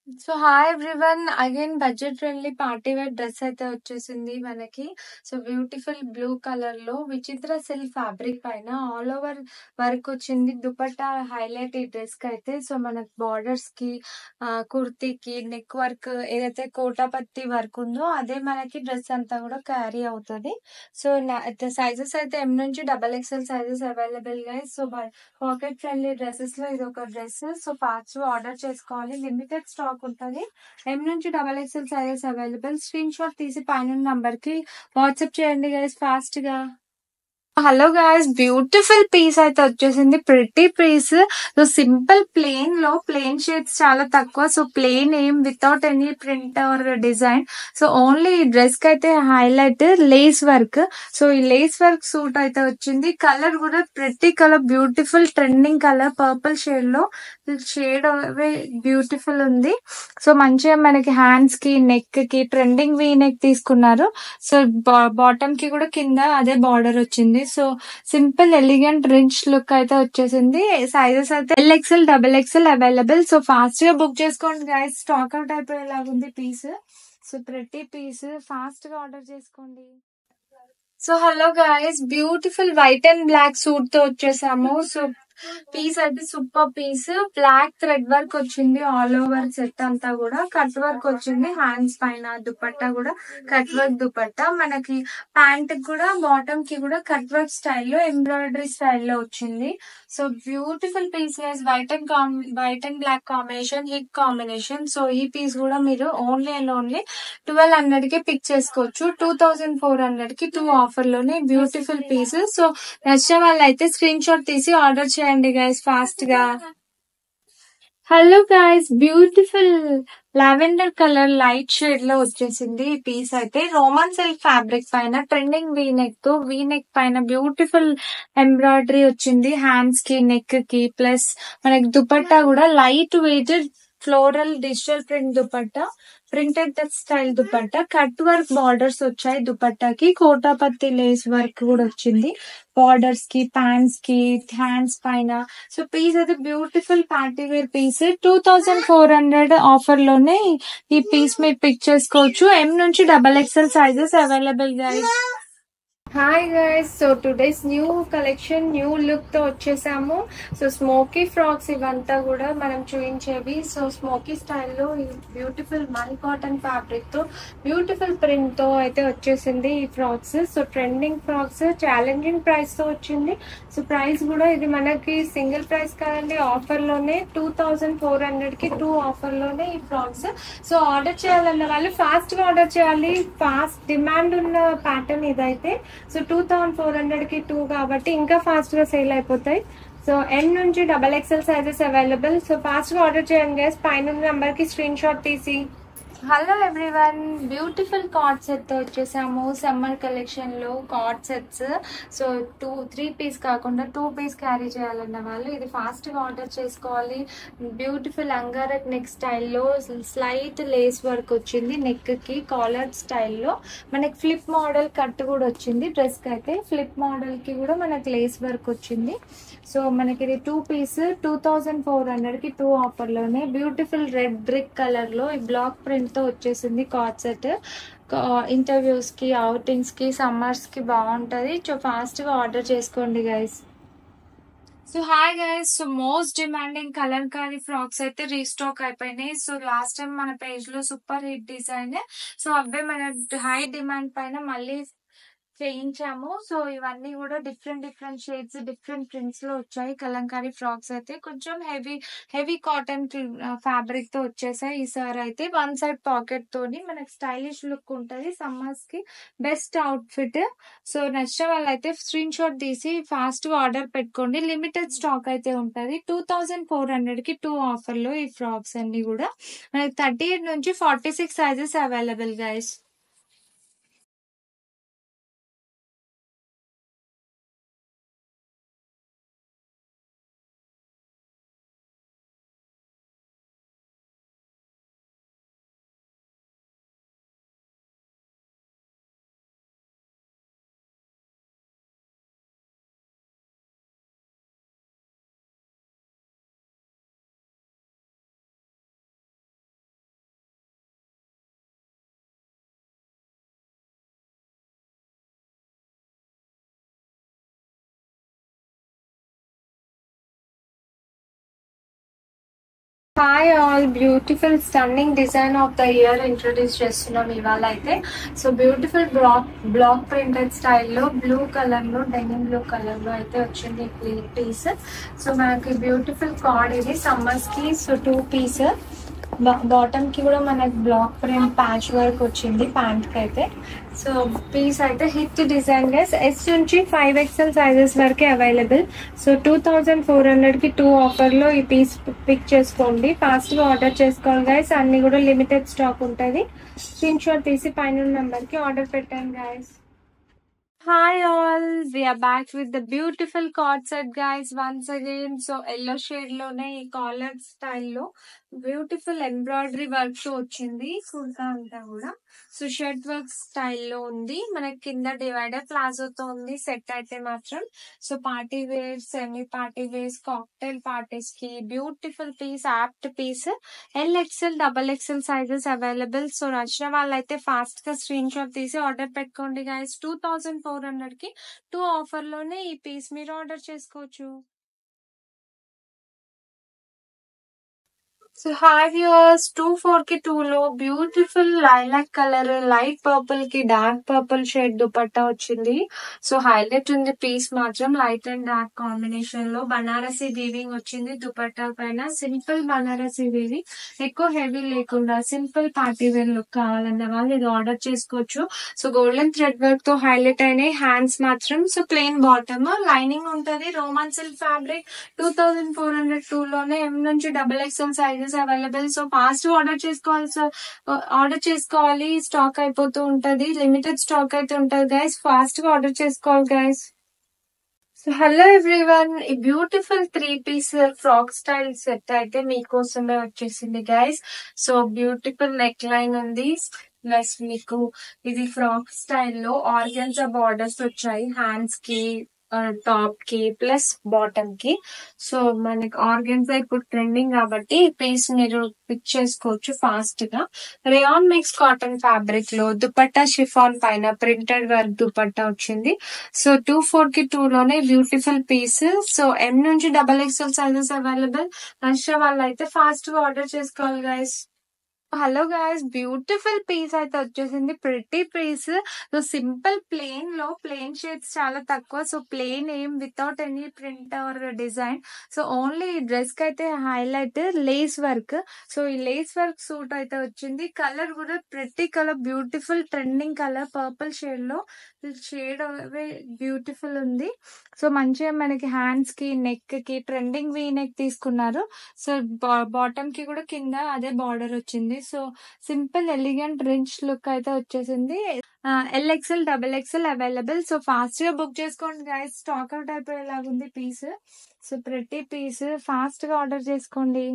So hi everyone again budget friendly party wear dress అయితే వచ్చేసింది మనకి. సో బ్యూటిఫుల్ బ్లూ కలర్ లో Vichitra silk fabric పైన ఆల్ ఓవర్ వర్క్ వచ్చింది. దుపట్టా హైలైట్ ఈ డ్రెస్ కి అయితే. సో మనకి బార్డర్స్ కి కుర్తీకి నెక్ వర్క్ ఏదైతే కోటాపత్తి వర్క్ ఉందో అదే మనకి డ్రెస్ అంతా కూడా క్యారీ అవుతుంది. సో సైజెస్ అయితే ఎం నుంచి డబల్ ఎక్స్ఎల్ సైజెస్ అవైలబుల్ గా. సో పాకెట్ ఫ్రెండ్లీ డ్రెస్సెస్ లో ఇది ఒక డ్రెస్. సో ఫాస్ట్ గా ఆర్డర్ చేసుకోవాలి, లిమిటెడ్ స్టాక్ ఉంటది. ఎం నుంచి double XL sizes available. Screenshot తీసి పైన నంబర్ కి వాట్సాప్ చేయండి గైస్ ఫాస్ట్ గా. హలో గాయస్, బ్యూటిఫుల్ పీస్ అయితే వచ్చేసింది, pretty piece. So simple plain లో ప్లేన్ షేడ్స్ చాలా తక్కువ. సో ప్లేన్ ఏం without any print or design. So only ఈ డ్రెస్ కి అయితే హైలైట్ లేస్ వర్క్. సో ఈ లేస్ వర్క్ సూట్ అయితే వచ్చింది. కలర్ కూడా pretty colour, beautiful trending colour purple shade లో. షేడ్ బ్యూటిఫుల్ ఉంది. సో మంచిగా మనకి హ్యాండ్స్ కి నెక్ కి ట్రెండింగ్ వీ నెక్ తీసుకున్నారు. సో బాటమ్ కి కూడా కింద అదే బార్డర్ వచ్చింది. So simple elegant rich look అయితే వచ్చేసింది. సైజెస్ అయితే L XL double XL available. So fast గా బుక్ చేసుకోండి గైస్, స్టాక్ అవుట్ అయిపోయేలాగుంది పీస్. సో ప్రతి పీస్ ఫాస్ట్ గా ఆర్డర్ చేసుకోండి. So hello guys, beautiful white and black suit తో వచ్చేసాము. సో పీస్ అయితే super piece. Black thread work వచ్చింది ఆల్ ఓవర్ సెట్ అంతా కూడా. కట్ వర్క్ వచ్చింది హ్యాండ్స్ పైన. దుపట్టా కూడా కట్ వర్క్ దుపట్టా. మనకి ప్యాంట్ కూడా బాటమ్ కి కూడా కట్ వర్క్ స్టైల్లో ఎంబ్రాయిడరీ స్టైల్లో వచ్చింది. So beautiful piece guys. White and black combination, hit combination. So ఈ పీస్ కూడా మీరు ఓన్లీ అండ్ ఓన్లీ 1200 కి పిక్ చేసుకోవచ్చు. 2400 కి టూ ఆఫర్ లోనే బ్యూటిఫుల్ పీస్. సో నచ్చిన వాళ్ళు అయితే స్క్రీన్ షాట్ తీసి ఆర్డర్ చేయండి గైస్ ఫాస్ట్ గా. Hello guys, beautiful lavender colour light shade లో వచ్చేసింది ఈ పీస్ అయితే. రోమన్ సిల్క్ ఫ్యాబ్రిక్ పైన ట్రెండింగ్ వీ నెక్ తో, వీ నెక్ పైన బ్యూటిఫుల్ ఎంబ్రాయిడరీ వచ్చింది హ్యాండ్స్ కి నెక్ కి. ప్లస్ మనకి దుపట్టా కూడా light weight floral digital print dupatta, printed style dupatta. Cut work borders వచ్చాయి దుపట్టాకి. కోటాపత్తి లేస్ వర్క్ కూడా వచ్చింది బార్డర్స్ కి, ప్యాంట్స్ కి, హ్యాండ్స్ పైన. సో పీస్ అయితే beautiful party wear piece. 2400 offer లోనే ఈ పీస్ మీరు పిక్ చేసుకోవచ్చు. ఎం నుంచి double XL sizes available guys. Hi guys, so today's new collection, new look తో వచ్చేసాము. సో స్మోకీ ఫ్రాక్స్ ఇవంతా కూడా మనం చూపించేవి. సో స్మోకీ స్టైల్లో బ్యూటిఫుల్ మల్ కాటన్ ఫ్యాబ్రిక్ తో బ్యూటిఫుల్ ప్రింట్ తో అయితే వచ్చేసింది ఈ frocks. So trending frocks, challenging price తో వచ్చింది. సో ప్రైస్ కూడా ఇది మనకి సింగిల్ ప్రైస్ కాదండి, ఆఫర్ లోనే 2400 కి టూ ఆఫర్ లోనే ఈ ఫ్రాక్స్. సో ఆర్డర్ చేయాలన్న వాళ్ళు ఫాస్ట్ గా ఆర్డర్ చేయాలి. ఫాస్ట్ డిమాండ్ ఉన్న ప్యాటర్న్ ఇదైతే. సో 2400 కి టూ కాబట్టి ఇంకా ఫాస్ట్ గా సేల్ అయిపోతాయి. సో ఎం నుంచి double XL sizes available. So fast గా ఆర్డర్ చేయండి గైస్, పైన నంబర్ కి స్క్రీన్ షాట్ తీసి. Hello everyone, beautiful card set తో వచ్చేసాము. సమ్మర్ కలెక్షన్ లో కార్డ్ సెట్స్. సో 3 పీస్ కాకుండా 2 పీస్ క్యారీ చేయాలన్న వాళ్ళు ఇది ఫాస్ట్ గా ఆర్డర్ చేసుకోవాలి. బ్యూటిఫుల్ అంగారక్ నెక్ స్టైల్లో స్లైట్ లేస్ వర్క్ వచ్చింది నెక్ కి, కాలర్ స్టైల్లో. మనకి ఫ్లిప్ మోడల్ కట్ కూడా వచ్చింది డ్రెస్ కి అయితే. ఫ్లిప్ మోడల్ కి కూడా మనకి లేస్ వర్క్ వచ్చింది. సో మనకి ఇది 2 పీస్ 2400 కి టూ ఆఫర్ లోనే. బ్యూటిఫుల్ రెడ్ బ్రిక్ కలర్ లో ఈ బ్లాక్ ప్రింట్ తో వచ్చేసింది కార్డ్ సెట్. ఇంటర్వ్యూస్ కి, అవుటింగ్స్ కి, సమ్మర్స్ కి బాగుంటది. సో ఫాస్ట్ గా ఆర్డర్ చేసుకోండి guys. So hi guys, so most demanding Kalamkari frocks అయితే రీస్టాక్ అయిపోయినాయి. సో లాస్ట్ టైం మన పేజ్ లో సూపర్ హిట్ డిజైన్. సో అవే మన హై డిమాండ్ పైన మళ్ళీ చేయించాము. సో ఇవన్నీ కూడా డిఫరెంట్ షేడ్స్, డిఫరెంట్ ప్రింట్స్ లో వచ్చాయి. కలంకారీ ఫ్రాక్స్ అయితే కొంచెం హెవీ కాటన్ ఫ్యాబ్రిక్ తో వచ్చేసాయి ఈసారి అయితే. వన్ సైడ్ పాకెట్ తోని మనకి స్టైలిష్ లుక్ ఉంటది. సమ్మర్స్ కి బెస్ట్ అవుట్ ఫిట్. సో నచ్చిన వాళ్ళైతే స్క్రీన్ షాట్ తీసి ఫాస్ట్ గా ఆర్డర్ పెట్టుకోండి. లిమిటెడ్ స్టాక్ అయితే ఉంటది. 2400 కి టూ ఆఫర్ లో ఈ ఫ్రాక్స్ అన్ని కూడా మనకి 38 నుంచి 46 sizes available guys. Hi all, beautiful stunning design of the year introduce చేస్తున్నాం ఇవాళ అయితే. సో బ్యూటిఫుల్ బ్లాక్ ప్రింటెడ్ స్టైల్లో బ్లూ కలర్ లో డెనిమ్ బ్లూ కలర్ లో అయితే వచ్చింది పీస్. సో మనకి బ్యూటిఫుల్ కార్డ్ ఇది సమ్మర్స్ కి. సో 2 పీస్, బాటమ్ కి కూడా మనకి బ్లాక్ ప్రింట్ ప్యాచ్ వర్క్ వచ్చింది ప్యాంట్ కి అయితే. సో పీస్ అయితే హిట్ డిజైన్ గైస్. ఎస్ నుంచి 5XL సైజెస్ వరకే అవైలబుల్. సో 2400 కి 2 ఆఫర్ లో ఈ పీస్ పిక్ చేసుకోండి. ఫాస్ట్ గా ఆర్డర్ చేసుకోవాలి గైస్. అన్ని కూడా లిమిటెడ్ స్టాక్ ఉంటుంది. స్క్రీన్ షాట్ తీసి పైన నెంబర్ కి ఆర్డర్ పెట్టండి guys. Hi all, we are back with the beautiful cord set guys once again. So yellow shade లోనే ఈ కాలర్ స్టైల్ లో బ్యూటిఫుల్ ఎంబ్రాయిడరీ వర్క్ తో వచ్చింది కుర్తా అంతా కూడా. సో షర్ట్ వర్క్ స్టైల్లో ఉంది. మనకి కింద డివైడర్ ప్లాజో తో ఉంది సెట్ అయితే మాత్రం. So party wear, semi party wears, cocktail parties కి beautiful piece, apt piece. XL, XXL sizes available. So నచ్చిన వాళ్ళైతే ఫాస్ట్ గా స్క్రీన్ షాట్ తీసి ఆర్డర్ పెట్టుకోండి గైస్. 2400 కి 2 ఆఫర్ లోనే ఈ పీస్ మీరు ఆర్డర్ చేసుకోవచ్చు. సో హాయ్ వ్యూయర్స్, 24 కి 2 లో beautiful lilac colour, light purple కి డార్క్ పర్పుల్ షేడ్ దుపట్టా వచ్చింది. సో హైలైట్ ఉంది పీస్ మాత్రం. లైట్ అండ్ డార్క్ కాంబినేషన్ లో బనారసి వీవింగ్ వచ్చింది దుపట్టా పైన. సింపుల్ బనారసి వీవింగ్, ఎక్కువ హెవీ లేకుండా సింపుల్ పార్టీ వేర్ లుక్ కావాలన్న వాళ్ళు ఇది ఆర్డర్ చేసుకోవచ్చు. సో గోల్డెన్ థ్రెడ్ వర్క్ తో హైలైట్ అయినాయి. హ్యాండ్స్ మాత్రం సో ప్లెయిన్ బాటమ్, లైనింగ్ ఉంటది. Roman silk fabric. 2402 లోనే M నుంచి XXL sizes available. So fast order చేసుకోవాలి. సో ఆర్డర్ చేసుకోవాలి, స్టాక్ అయిపోతూ ఉంటది. లిమిటెడ్ స్టాక్ అయితే ఉంటది గైస్. ఫాస్ట్ గా ఆర్డర్ చేసుకోవాలి గైస్. సో హలో ఎవ్రీవన్, ఈ beautiful 3 piece frock style set అయితే మీకోసమే వచ్చేసింది guys. So beautiful neckline ఉంది. ప్లస్ మీకు ఇది ఫ్రాక్ స్టైల్లో ఆర్గెన్జా బార్డర్స్ వచ్చాయి హ్యాండ్స్ కి, టాప్ కి ప్లస్ బాటమ్ కి. సో మనకి ఆర్గెన్జా ఇప్పుడు ట్రెండింగ్ కాబట్టి ఈ పీస్ మీరు పిక్ చేసుకోవచ్చు ఫాస్ట్ గా. రేయాన్ మిక్స్ కాటన్ ఫ్యాబ్రిక్ లో దుపట్టా షిఫాన్ పైన ప్రింటెడ్ వర్క్ దుపట్టా వచ్చింది. సో 24 కి 2 లోనే బ్యూటిఫుల్ పీస్. సో M నుంచి XXL సైజెస్ అవైలబుల్. నచ్చిన వాళ్ళు అయితే ఫాస్ట్ గా ఆర్డర్ చేసుకోవాలి guys. Hello guys, beautiful piece అయితే వచ్చేసింది. Pretty piece. So simple plain లో, ప్లెయిన్ షేడ్స్ చాలా తక్కువ. సో ప్లెయిన్ ఏం without any print or design. So only dress కి అయితే హైలైట్ లేస్ వర్క్. సో ఈ లేస్ వర్క్ సూట్ అయితే వచ్చింది. కలర్ కూడా pretty colour, beautiful trending colour purple shade లో. షేడ్ బ్యూటిఫుల్ ఉంది. సో మంచిగా మనకి హ్యాండ్స్ కి, నెక్ కి ట్రెండింగ్ వీ నెక్ తీసుకున్నారు. సో బాటమ్ కి కూడా కింద అదే బార్డర్ వచ్చింది. So simple elegant rich look అయితే వచ్చేసింది. XL XXL available. So fast గా బుక్ చేసుకోండి గైస్, స్టాక్ అవుట్ అయిపోయేలాగుంది పీస్. సో ప్రతి పీస్ ఫాస్ట్ గా ఆర్డర్ చేసుకోండి.